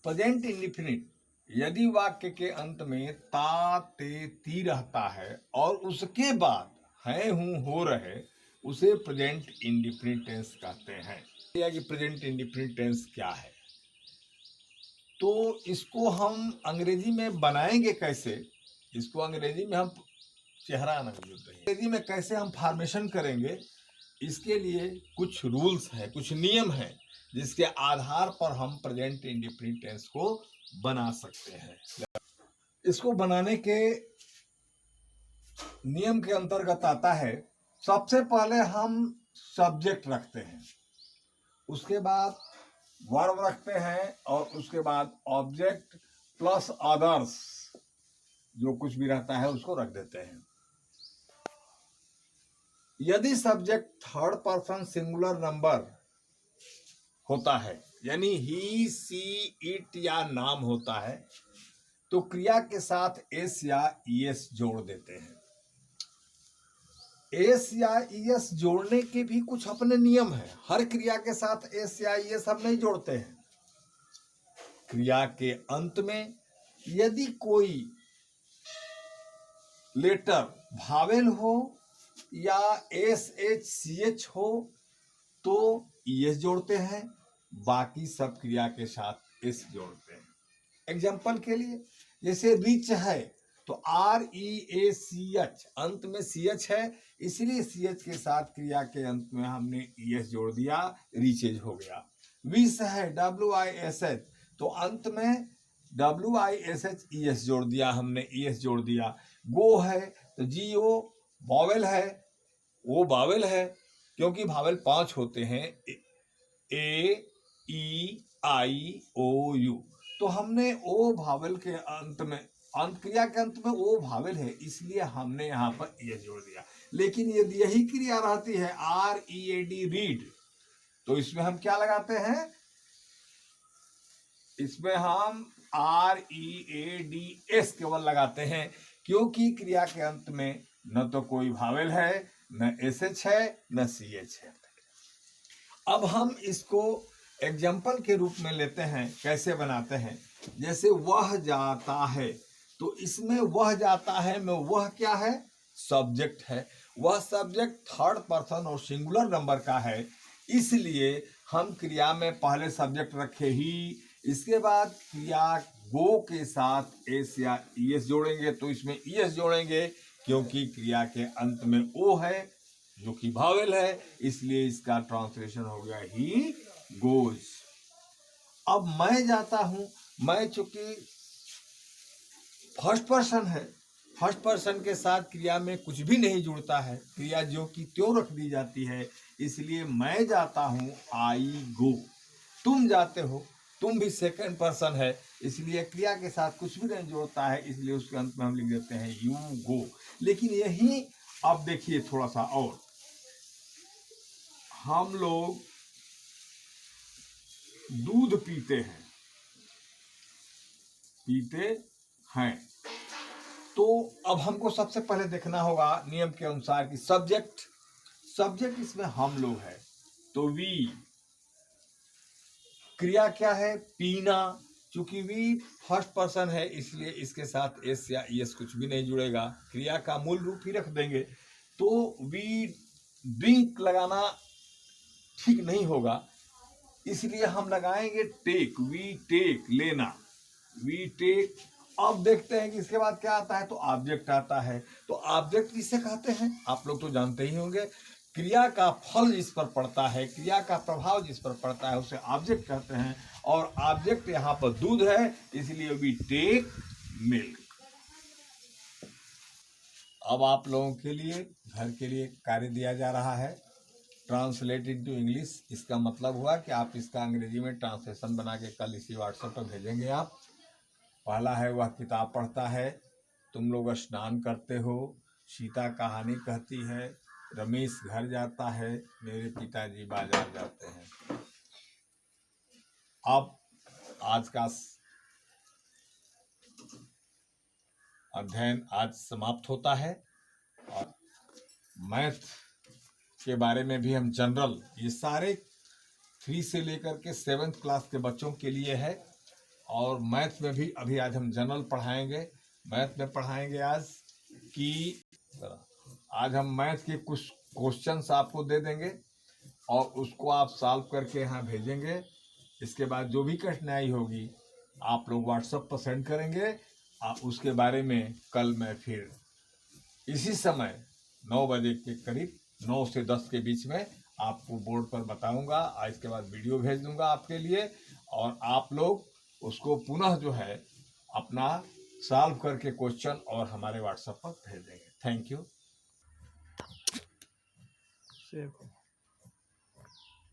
Present indefinite यदि वाक्य के अंत में ता ते ती रहता है और उसके बाद है हूं हो रहे, उसे प्रेजेंट इंडिफिनिट टेंस कहते हैं। या कि प्रेजेंट इंडिफिनिट टेंस क्या है, तो इसको हम अंग्रेजी में बनाएंगे कैसे, इसको अंग्रेजी में हम चेहरा अंग्रेजी में कैसे हम फॉर्मेशन करेंगे, इसके लिए कुछ रूल्स हैं, कुछ नियम हैं जिसके आधार पर हम प्रेजेंट इंडिफिनिट टेंस को बना सकते हैं। इसको बनाने के नियम के अंतर्गत आता है, सबसे पहले हम सब्जेक्ट रखते हैं, उसके बाद वर्ब रखते हैं और उसके बाद ऑब्जेक्ट प्लस अदर्स जो कुछ भी रहता है उसको रख देते हैं। यदि subject third person singular number होता है, यानी ही सी इट या नाम होता है, तो क्रिया के साथ एस या ईएस जोड़ देते हैं। एस या ईएस जोड़ने के भी कुछ अपने नियम हैं। हर क्रिया के साथ एस या ईएस हम नहीं जोड़ते हैं। क्रिया के अंत में यदि कोई लेटर भावेल हो या एस एच सी एच हो तो ईएस जोड़ते हैं, बाकी सब क्रिया के साथ एस जोड़ते हैं। एग्जाम्पल के लिए जैसे रिच है तो आर ई ए सी एच, अंत में सी एच है, इसलिए सी एच के साथ क्रिया के अंत में हमने ई एस जोड़ दिया, रिचेज हो गया। विश है डब्ल्यू आई एस एच, तो अंत में W I S H E S जोड़ दिया, हमने ई एस जोड़ दिया। गो है तो जी ओ वावेल है, वो वावेल है क्योंकि वावेल 5 होते हैं, ए ई आई ओ यू, तो हमने ओ भावेल के अंत में, अंत क्रिया के अंत में ओ भावेल है, इसलिए हमने यहाँ पर ये जोड़ दिया। लेकिन यदि यही क्रिया रहती है R E A D read, तो इसमें हम क्या लगाते हैं, इसमें हम R E A D S केवल लगाते हैं, क्योंकि क्रिया के अंत में न तो कोई भावेल है, न एस एच है, न सी एच है। अब हम इसको एग्जाम्पल के रूप में लेते हैं, कैसे बनाते हैं। जैसे वह जाता है, तो इसमें वह जाता है में वह क्या है, सब्जेक्ट है। वह सब्जेक्ट थर्ड पर्सन और सिंगुलर नंबर का है, इसलिए हम क्रिया में पहले सब्जेक्ट रखे ही, इसके बाद क्रिया गो के साथ एस या ईएस जोड़ेंगे, तो इसमें ईएस जोड़ेंगे क्योंकि क्रिया के अंत में ओ है जो कि भावेल है, इसलिए इसका ट्रांसलेशन हो गया ही गोज। अब मैं जाता हूं, मैं चूंकि फर्स्ट पर्सन है, फर्स्ट पर्सन के साथ क्रिया में कुछ भी नहीं जुड़ता है, क्रिया जो कि त्यों रख दी जाती है, इसलिए मैं जाता हूं आई गो। तुम जाते हो, तुम भी सेकंड पर्सन है, इसलिए क्रिया के साथ कुछ भी नहीं जोड़ता है, इसलिए उसके अंत में हम लिख देते हैं यू गो। लेकिन यही अब देखिए थोड़ा सा और, हम लोग दूध पीते हैं, तो अब हमको सबसे पहले देखना होगा नियम के अनुसार कि सब्जेक्ट इसमें हम लोग है, तो वी, क्रिया क्या है, पीना, चूंकि वी फर्स्ट पर्सन है इसलिए इसके साथ एस या एस कुछ भी नहीं जुड़ेगा, क्रिया का मूल रूप ही रख देंगे, तो वी ड्रिंक लगाना ठीक नहीं होगा, इसलिए हम लगाएंगे टेक, वी टेक, लेना, वी टेक। अब देखते हैं कि इसके बाद क्या आता है, तो ऑब्जेक्ट आता है। तो ऑब्जेक्ट किसे कहते हैं, आप लोग तो जानते ही होंगे, क्रिया का फल जिस पर पड़ता है, क्रिया का प्रभाव जिस पर पड़ता है उसे ऑब्जेक्ट कहते हैं, और ऑब्जेक्ट यहाँ पर दूध है, इसलिए वी टेक मिल्क। अब आप लोगों के लिए घर के लिए कार्य दिया जा रहा है, ट्रांसलेट इनटू इंग्लिश। इसका मतलब हुआ कि आप इसका अंग्रेजी में ट्रांसलेशन बना के कल इसी व्हाट्सएप पर भेजेंगे आप। पहला है, वह किताब पढ़ता है, तुम लोग स्नान करते हो, सीता कहानी कहती है, रमेश घर जाता है, मेरे पिताजी बाजार जाते हैं। अब आज का अध्ययन आज समाप्त होता है, और मैथ के बारे में भी हम जनरल, ये सारे 3 से लेकर के 7th क्लास के बच्चों के लिए है, और मैथ में भी अभी आज हम जनरल पढ़ाएंगे। मैथ में पढ़ाएंगे आज हम मैथ के कुछ क्वेश्चंस आपको दे देंगे और उसको आप सॉल्व करके यहाँ भेजेंगे। इसके बाद जो भी कठिनाई होगी आप लोग व्हाट्सएप पर सेंड करेंगे। उसके बारे में कल मैं फिर इसी समय 9 बजे के करीब 9 से 10 के बीच में आपको बोर्ड पर बताऊंगा। इसके बाद वीडियो भेज दूंगा आपके लिए और आप लोग उसको पुनः जो है अपना सॉल्व करके क्वेश्चन और हमारे व्हाट्सएप पर भेज देंगे। Thank you.